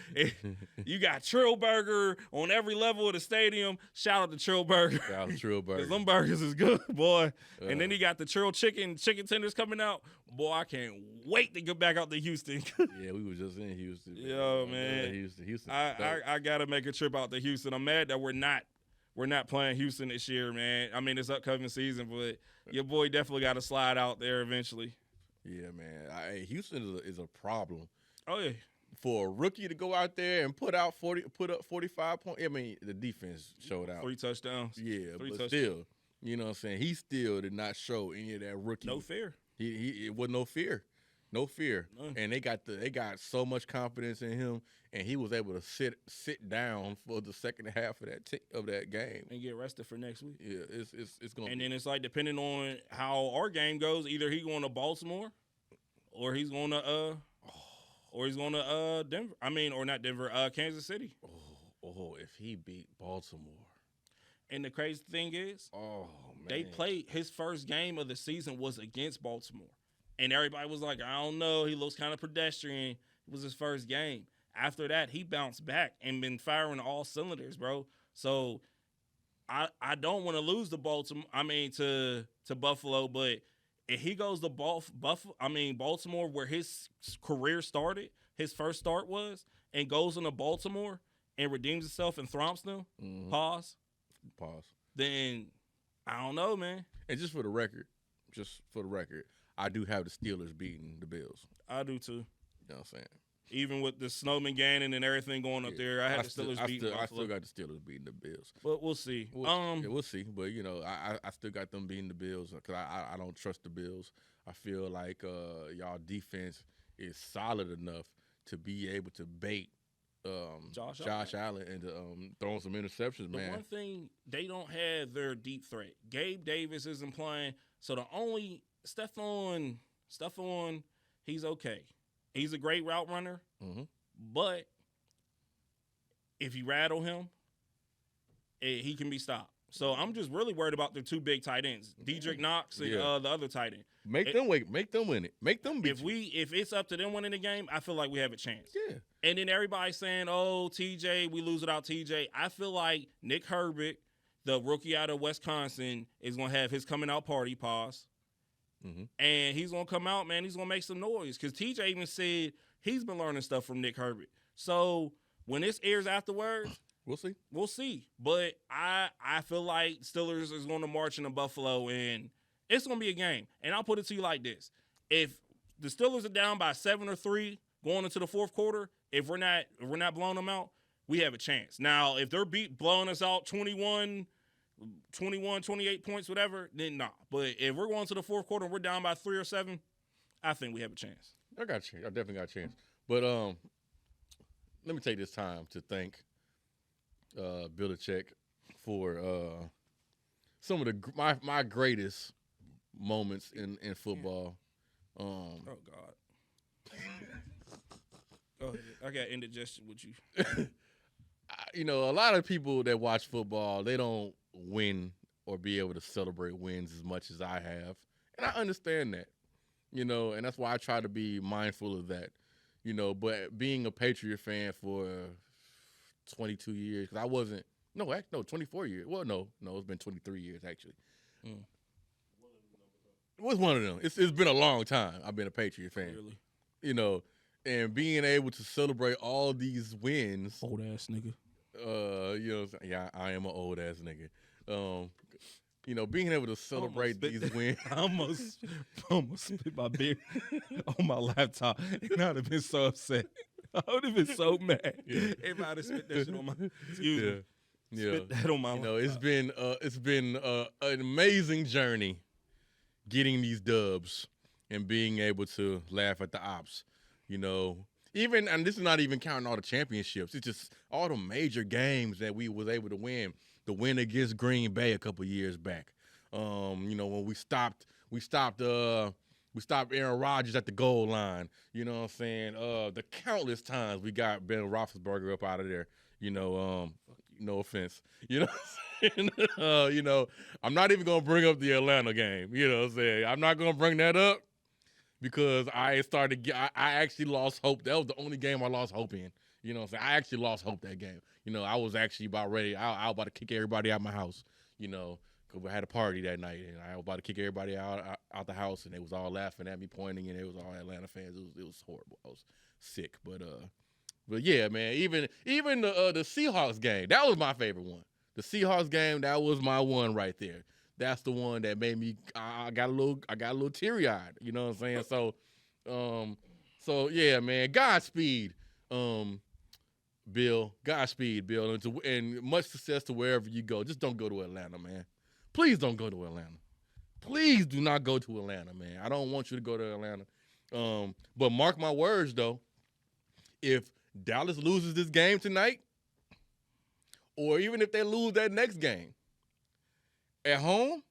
you got Trillburger on every level of the stadium. Shout out to Trillburger. Shout out to Trillburger. Cause them burgers is good, boy. And then he got the Trill chicken tenders coming out. Boy, I can't wait to get back out to Houston. Yeah, we was just in Houston. Yo, man. Houston. I gotta make a trip out to Houston. I'm mad that we're not playing Houston this year, man. I mean, it's upcoming season, but your boy definitely got to slide out there eventually. Yeah, man. Houston is a problem. Oh yeah. For a rookie to go out there and put up 45 points. I mean, the defense showed out. 3 touchdowns. Yeah, Three but touchdowns. still, you know what I'm saying? He still did not show any of that rookie. No fear. It was no fear. No fear. None. And they got so much confidence in him, and he was able to sit down for the second half of that game. And get rested for next week. Yeah, it's going. And then it's like depending on how our game goes, either he going to Baltimore, or he's going to Denver. I mean, or not Denver, Kansas City. If he beat Baltimore. And the crazy thing is, Man. they played his first game of the season was against Baltimore. And everybody was like, I don't know, he looks kind of pedestrian. It was his first game. After that, he bounced back and been firing all cylinders, bro. So I don't want to lose to Buffalo, but if he goes to Baltimore, where his career started, his first start was, and goes into Baltimore and redeems himself and thwomps them, pause, then I don't know, man. And just for the record, I do have the Steelers beating the Bills. I do too. You know what I'm saying? Even with the Snowman Gannon and everything going up there, I had the Steelers beating Buffalo. I still got the Steelers beating the Bills. But we'll see. We'll see. But, you know, I still got them beating the Bills because I don't trust the Bills. I feel like y'all defense is solid enough to be able to bait Josh Allen and throwing some interceptions, man. The one thing, they don't have their deep threat. Gabe Davis isn't playing, so the only Stephon, he's okay. He's a great route runner, but if you rattle him, he can be stopped. So I'm just really worried about the two big tight ends, Dedrick Knox and the other tight end. Make them win it. Make them beat If it's up to them winning the game, I feel like we have a chance. Yeah. And then everybody's saying, "Oh, TJ, we lose without TJ." I feel like Nick Herbert, the rookie out of Wisconsin, is gonna have his coming out party. Pause. And he's going to come out, man. He's going to make some noise. Because TJ even said he's been learning stuff from Nick Herbert. So when this airs afterwards, we'll see. But I feel like Steelers is going to march into Buffalo, and it's going to be a game. And I'll put it to you like this. If the Steelers are down by 7 or 3 going into the fourth quarter, if we're not blowing them out, we have a chance. Now, if they're blowing us out 21, 28 points, whatever, then nah. But if we're going to the fourth quarter and we're down by 3 or 7, I think we have a chance. I got you. I definitely got a chance. But let me take this time to thank Belichick for some of my greatest moments in football. Oh God. Go ahead. I got indigestion with you. You know, a lot of people that watch football, they don't win or be able to celebrate wins as much as I have. And I understand that, you know, and that's why I try to be mindful of that, you know. But being a Patriot fan for 22 years, because I wasn't, 24 years. Well, no, it's been 23 years, actually. It was one of them. It's been a long time I've been a Patriot fan. Really? You know, and being able to celebrate all these wins. Old ass nigga. You know, yeah, I am an old ass nigga. You know, being able to celebrate these wins. I almost spit my beer on my laptop, and I'd have been so upset. I would have been so mad if I'd have spit that shit on my. Excuse me. Yeah. Spit that on my. You know, it's been an amazing journey getting these dubs and being able to laugh at the ops. You know, and this is not even counting all the championships. It's just all the major games that we was able to win. The win against Green Bay a couple years back. You know, when we stopped Aaron Rodgers at the goal line. You know what I'm saying? The countless times we got Ben Roethlisberger up out of there. You know, Fuck you. No offense. You know what I'm saying? I'm not even going to bring up the Atlanta game. You know what I'm saying? I'm not going to bring that up because I actually lost hope. That was the only game I lost hope in. You know what I'm saying? I actually lost hope that game. I was actually about ready. I was about to kick everybody out of my house, because we had a party that night, and I was about to kick everybody out the house, and they was all laughing at me, pointing, and it was all Atlanta fans. It was horrible. I was sick, but yeah, man. Even the Seahawks game, that was my favorite one. The Seahawks game, that was my one right there. That's the one that made me. I got a little teary eyed. You know what I'm saying? So yeah, man. Godspeed, Bill. Godspeed, Bill, and much success to wherever you go. Just don't go to Atlanta, man. Please don't go to Atlanta. Please do not go to Atlanta, man. I don't want you to go to Atlanta. But mark my words, though. If Dallas loses this game tonight, or even if they lose that next game at home,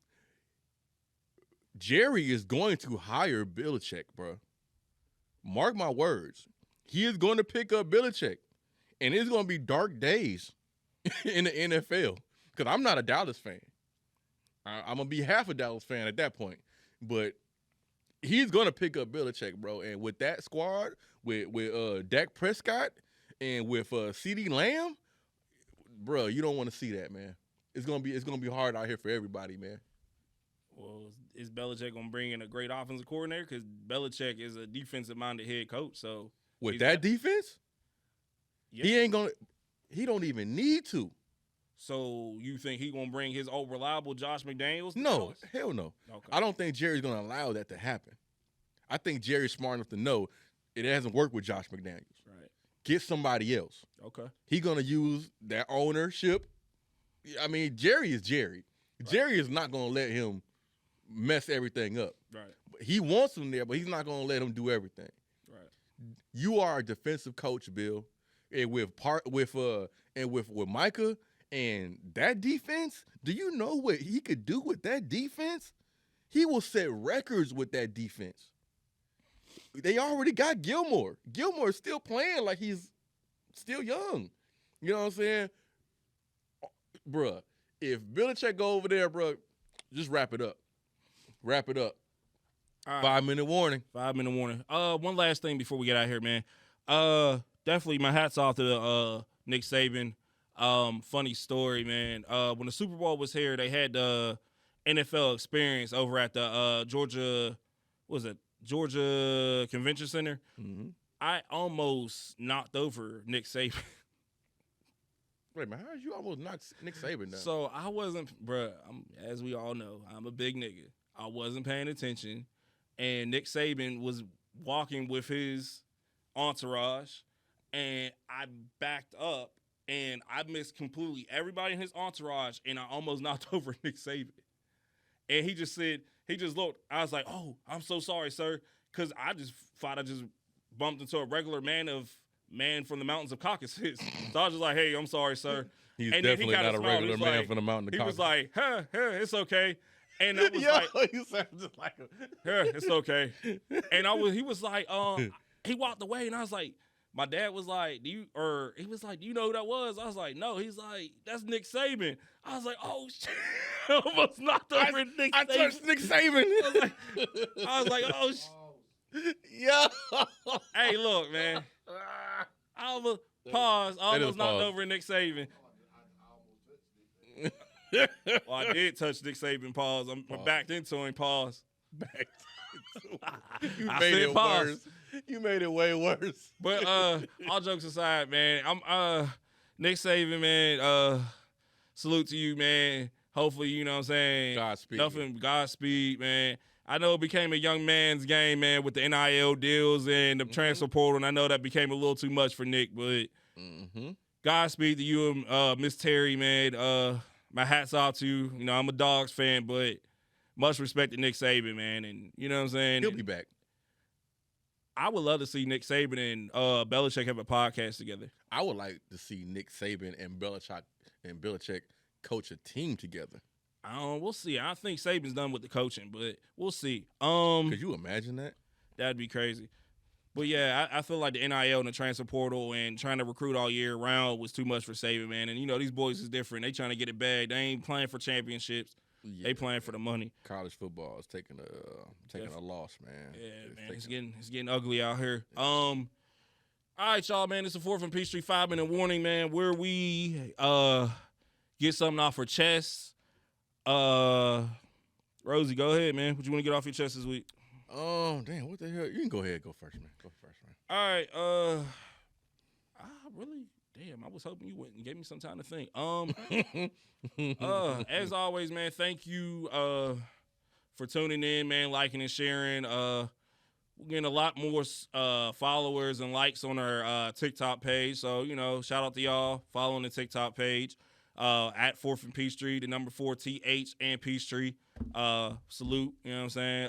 Jerry is going to hire Belichick, bro. Mark my words. He is going to pick up Belichick, and it's going to be dark days in the NFL because I'm not a Dallas fan. I'm going to be half a Dallas fan at that point. But he's going to pick up Belichick, bro. And with that squad, with Dak Prescott and with CeeDee Lamb, bro, you don't want to see that, man. It's gonna be hard out here for everybody, man. Well, is Belichick gonna bring in a great offensive coordinator? Because Belichick is a defensive-minded head coach. So with that defense, yeah. He don't even need to. So you think he gonna bring his old reliable Josh McDaniels? No, hell no. Okay. I don't think Jerry's gonna allow that to happen. I think Jerry's smart enough to know it hasn't worked with Josh McDaniels. Right. Get somebody else. Okay. He's gonna use that ownership. I mean, Jerry is Jerry. Right. Jerry is not gonna let him mess everything up. Right. He wants him there, but he's not gonna let him do everything. Right. You are a defensive coach, Bill, and with Micah and that defense. Do you know what he could do with that defense? He will set records with that defense. They already got Gilmore. Gilmore is still playing like he's still young. You know what I'm saying? Bruh, if Belichick go over there, bruh, just wrap it up. Wrap it up. All right. 5-minute warning. 5-minute warning. One last thing before we get out of here, man. Definitely my hat's off to Nick Saban. Funny story, man. When the Super Bowl was here, they had the NFL experience over at the Georgia Convention Center. Mm-hmm. I almost knocked over Nick Saban. Wait, man, how did you almost knock Nick Saban down? So I wasn't, bruh, as we all know, I'm a big nigga. I wasn't paying attention, and Nick Saban was walking with his entourage, and I backed up, and I missed completely everybody in his entourage, and I almost knocked over Nick Saban. And he just looked. I was like, oh, I'm so sorry, sir, because I just thought I just bumped into a regular man from the mountains of Caucasus. So I was just like, hey, I'm sorry, sir. He's and definitely not a regular man from the mountain of Caucasus. He was like, it's okay. And I was like, you sound just like him. It's okay. And he was like, he walked away, and I was like, my dad was like, do you know who that was? I was like, no. He's like, that's Nick Saban. I was like, oh shit. I almost knocked over Nick Saban. I touched Nick Saban. I was like, oh shit. Yeah. Hey, look, man. I almost knocked over Nick Saban. Well, I did touch Nick Saban. Pause. I backed into him. Pause. Backed into him. You made it worse. You made it way worse. But all jokes aside, man, I'm Nick Saban, man. Salute to you, man. Hopefully, you know what I'm saying. Godspeed, man. I know it became a young man's game, man, with the NIL deals and the transfer portal, and I know that became a little too much for Nick, but Godspeed to you, Miss Terry, man. My hat's off to you. You know, I'm a Dogs fan, but much respect to Nick Saban, man, and you know what I'm saying? He'll be back. I would love to see Nick Saban and Belichick have a podcast together. I would like to see Nick Saban and Belichick coach a team together. We'll see. I think Saban's done with the coaching, but we'll see. Could you imagine that? That'd be crazy. But yeah, I feel like the NIL and the transfer portal and trying to recruit all year round was too much for Saban, man. And these boys is different. They trying to get it back. They ain't playing for championships. Yeah, They playing for the money. college football is taking a loss, man. Yeah, man, it's getting ugly out here. All right, y'all, man. It's the 4th and Peachtree 5-minute warning, man. Where we get something off our chests. Rosie, go ahead, man. What you want to get off your chest this week? Damn, what the hell? You can go ahead, go first, man. All right, I was hoping you went and gave me some time to think. As always, man, thank you for tuning in, man, liking and sharing. We're getting a lot more followers and likes on our TikTok page. So, shout out to y'all following the TikTok page at 4th and Peachtree, the number 4 TH and Peachtree. Salute, you know what I'm saying?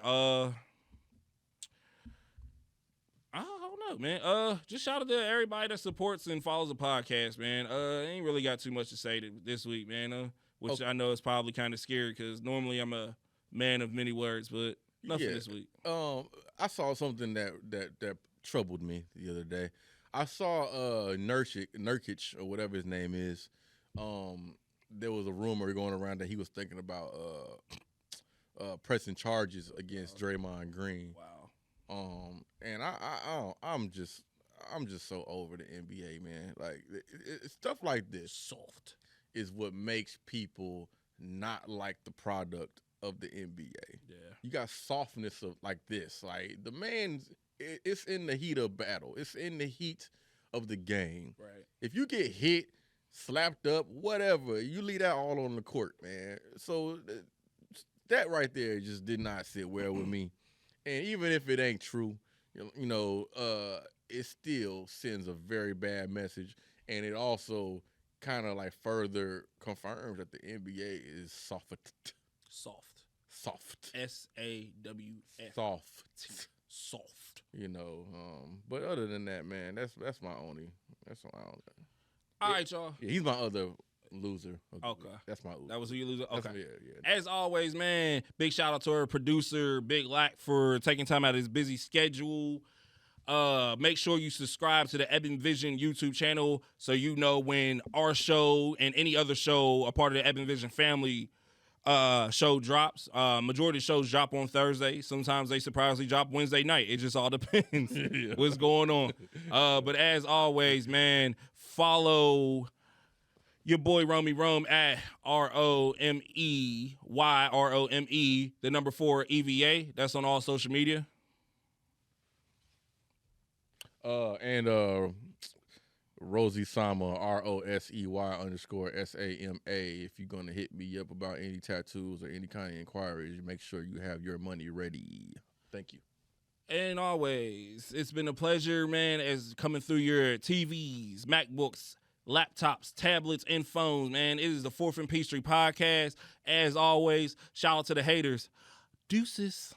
I don't know, man. Just shout out to everybody that supports and follows the podcast, man. Ain't really got too much to say this week, man. Which I know is probably kind of scary because normally I'm a man of many words, but nothing this week. I saw something that troubled me the other day. I saw Nurkic or whatever his name is. There was a rumor going around that he was thinking about pressing charges against Draymond Green. Wow. And I'm just so over the NBA, man. Like stuff like this Soft is what makes people not like the product of the NBA. Yeah. You got softness of like this. Like the man's it's in the heat of battle. It's in the heat of the game. Right. If you get hit, slapped up, whatever, you leave that all on the court, man. So that right there just did not sit well with me. And even if it ain't true, it still sends a very bad message. And it also kind of like further confirms that the NBA is soft. Soft. SAWFT. Soft. Soft. But other than that, man, that's my only. All right, y'all. Yeah, he's my other loser. Okay. That's my loser. That was who you loser? Okay. Yeah. As always, man, big shout out to our producer, Big Lack, for taking time out of his busy schedule. Make sure you subscribe to the Eben Vision YouTube channel so you know when our show and any other show, a part of the Eben Vision family, show drops. Majority of shows drop on Thursday. Sometimes they surprisingly drop Wednesday night. It just all depends what's going on. But as always, man, follow your boy Romy Rome at ROMEYROME, the number 4 EVA. That's on all social media. And Rosie Sama, ROSEY_SAMA. If you're gonna hit me up about any tattoos or any kind of inquiries, make sure you have your money ready. Thank you. And always, it's been a pleasure, man, as coming through your TVs, MacBooks, laptops, tablets, and phones, man. It is the 4th and Peachtree podcast. As always, shout out to the haters. Deuces.